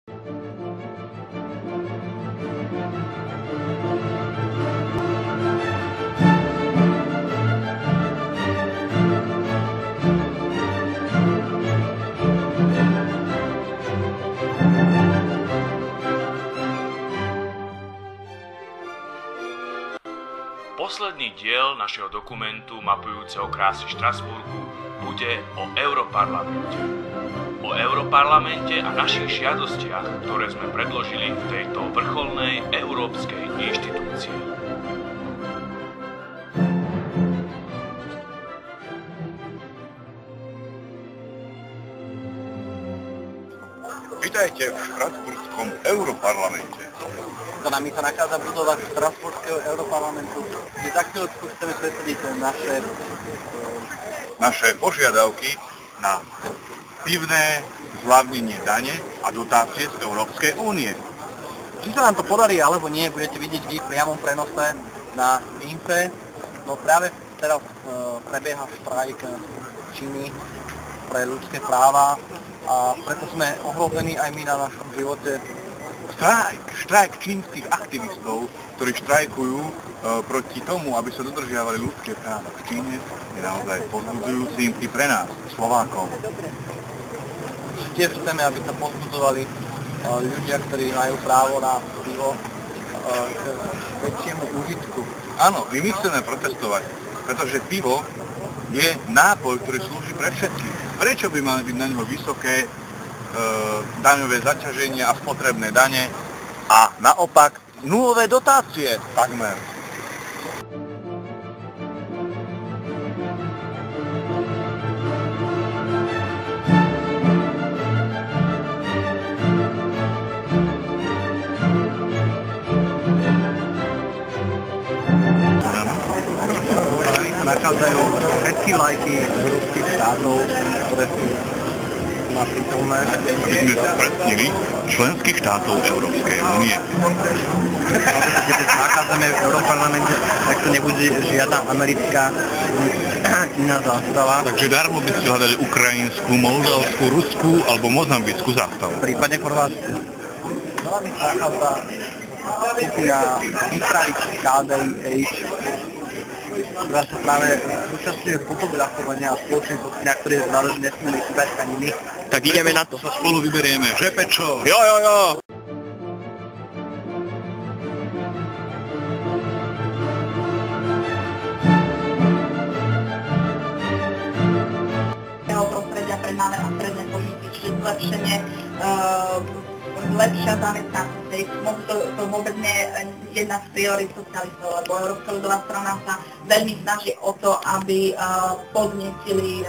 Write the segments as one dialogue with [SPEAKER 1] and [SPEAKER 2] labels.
[SPEAKER 1] Posledný diel našeho dokumentu mapujúceho krásy Štrasburgu bude o Europarlamente. O Europarlamente a našich žiadostiach, ktoré sme predložili v tejto vrcholnej európskej inštitúcii.
[SPEAKER 2] Vítajte v Štrasburskom Europarlamente.
[SPEAKER 3] Za nami sa nachádza budova Štrasburského Europarlamentu, kde za chvíľku chceme presediť
[SPEAKER 2] naše požiadavky na aktívne zľavnenie dane a dotácie z Európskej únie.
[SPEAKER 3] Či sa nám to podarí alebo nie, budete vidieť v priamom prenose na Infe. No práve teraz prebieha štrajk Číny pre ľudské práva a preto sme ohrození aj my na našom živote.
[SPEAKER 2] Štrajk čínskych aktivistov, ktorí štrajkujú proti tomu, aby sa dodržiavali ľudské práva v Číne, je naozaj povzbudzujúcim i pre nás, Slovákov.
[SPEAKER 3] Tiež chceme, aby sa povzbudzovali ľudia, ktorí majú právo na pivo k väčšiemu úžitku.
[SPEAKER 2] Áno, my chceme protestovať, pretože pivo je nápoj, ktorý slúži pre všetkých. Prečo by mali byť na ňo vysoké daňové zaťaženia a spotrebné dane a naopak nulové dotácie takmer.
[SPEAKER 3] Nachádzajú všetky vlajky európskych štátov, ktoré sú na prítomné.
[SPEAKER 2] My sme spretnili členských štátov Európskej únie.
[SPEAKER 3] Keď sa nachádzame v Europarlamente, tak to nebude žiadna americká iná zástava.
[SPEAKER 2] Takže darmo by ste hľadali ukrajinskú, moldavskú, ruskú alebo mozambickú zástavu.
[SPEAKER 3] Prípadne chorvátsku. Za nami sa nachádza skupina Výpravy KDH, ktorá sa práve súčasťuje fotografovania a spoločnej skupina, ktoré nesmieli chýbať ani my.
[SPEAKER 2] Tak ideme na to. Sa spolu vyberieme. Žepečo!
[SPEAKER 3] Jo!
[SPEAKER 4] Prostredia pre malé a stredné podniky, čiže zlepšenie, lepšia zamestnanosť. To vôbec nie je jedna z priorít socialistov, lebo Európska ľudová strana sa veľmi snaží o to, aby podnietili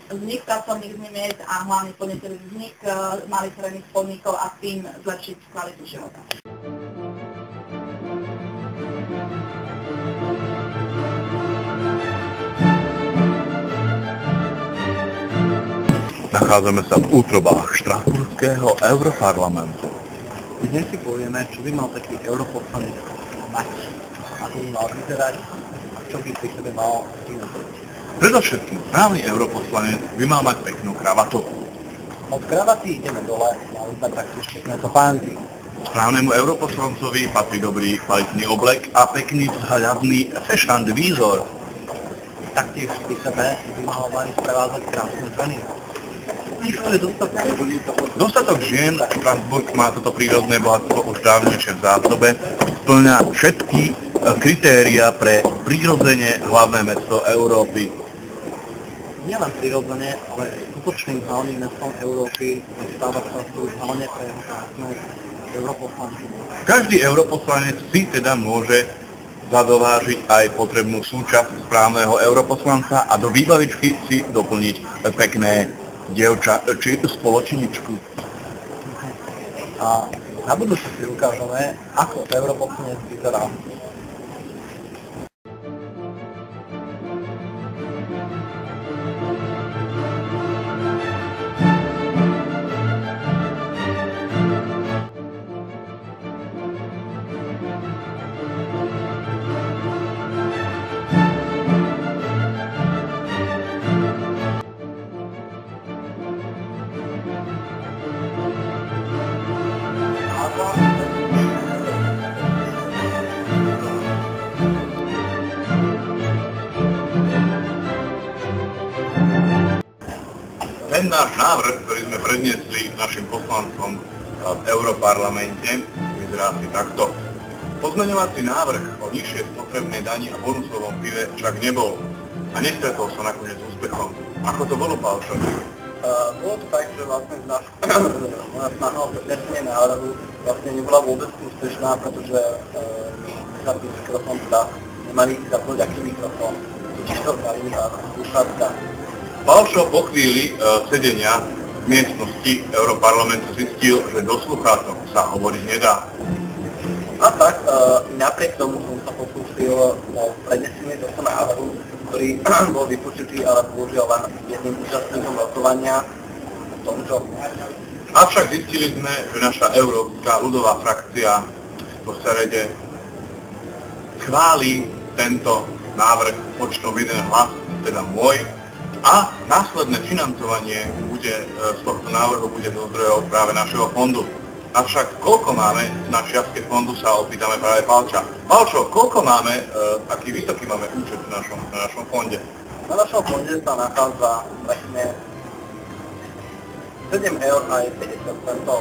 [SPEAKER 4] vznik pracovných miest a hlavne podnietili vznik malých stredných podnikov a tým zlepšiť kvalitu života.
[SPEAKER 2] Nachádzame sa v útrobách Štrasburského Europarlamentu.
[SPEAKER 3] Dnes si povieme, čo by mal taký europoslanec mať, ako by mal vyzerať a čo by pri sebe mal vyzerať.
[SPEAKER 2] Predovšetkým správny europoslanec by mal mať peknú kravatu.
[SPEAKER 3] Od kravaty ideme dole, mali sme prakticky na to pánky.
[SPEAKER 2] Správnemu europoslancovi patrí dobrý kvalitný oblek a pekný vzhľadný fešant výzor.
[SPEAKER 3] Taktiež pri sebe by mal mať sprevázať krásne ženy.
[SPEAKER 2] Dostatok žien, Štrasburg má toto prírodné bohatstvo už dávnejšie v zásobe, spĺňa všetky kritéria pre prirodzene hlavné mesto Európy.
[SPEAKER 3] Nielen prirodzene, ale skutočným hlavným mestom Európy stáva Štrasburg hlavne pre europoslancov.
[SPEAKER 2] Každý europoslanec si teda môže zadovážiť aj potrebnú súčasť správneho europoslanca a do výbavičky si doplniť pekné dievča či spoločničku.
[SPEAKER 3] A na budúce si ukážeme, ako europoslanec vyzerá.
[SPEAKER 2] ten náš návrh, ktorý sme predniesli našim poslancom v Europarlamente, vyzerá asi takto. Pozmeňovací návrh o nižšej spotrebnej dani a bonusovom pive však nebol a nestretol sa nakoniec s úspechom. Ako to bolo, Pálčo?
[SPEAKER 3] Bolo to tak, že vlastne moja snaha o prednesenie návrhu vlastne nebola vôbec úspešná, pretože my nezapnutý mikrofón teda nemali zapnúť aký mikrofón, totiž to vzali sluchátka.
[SPEAKER 2] Pálčo po chvíli sedenia v miestnosti Europarlamentu zistil, že do sluchátok sa hovoriť nedá.
[SPEAKER 3] A tak, napriek tomu som sa pokúsil o prednesenie tohto návrhu, ktorý bol vypočutý, ale bohužiaľ len jedným účastníkom rokovania v tomto.
[SPEAKER 2] Avšak zistili sme, že naša Európska ľudová frakcia v Serede chváli tento návrh počtom jeden hlas, teda môj, a následné financovanie z tohto návrhu bude zo zdrojov práve našeho fondu. Avšak koľko máme na čiastke fondu, sa opýtame práve Pálča. Pálčo, koľko máme, aký vysoký máme účet na našom fonde?
[SPEAKER 3] Na našom fonde sa nachádza presne 7 eur aj 50 centov.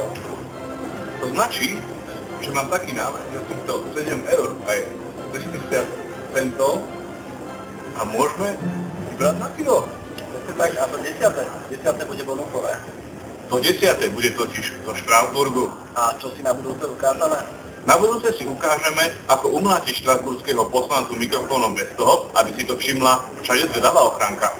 [SPEAKER 2] To značí, že mám taký návrh, že týchto 7 eur aj 50 centov a môžeme vybrať na pivo.
[SPEAKER 3] Tak, a to 10. bude bonusové.
[SPEAKER 2] To 10. bude totiž zo Štrasburgu.
[SPEAKER 3] A čo si na budúce ukážeme?
[SPEAKER 2] Na budúce si ukážeme, ako umlátiť štrasburského poslancu mikrofónom bez toho, aby si to všimla všade zvedavá ochránka.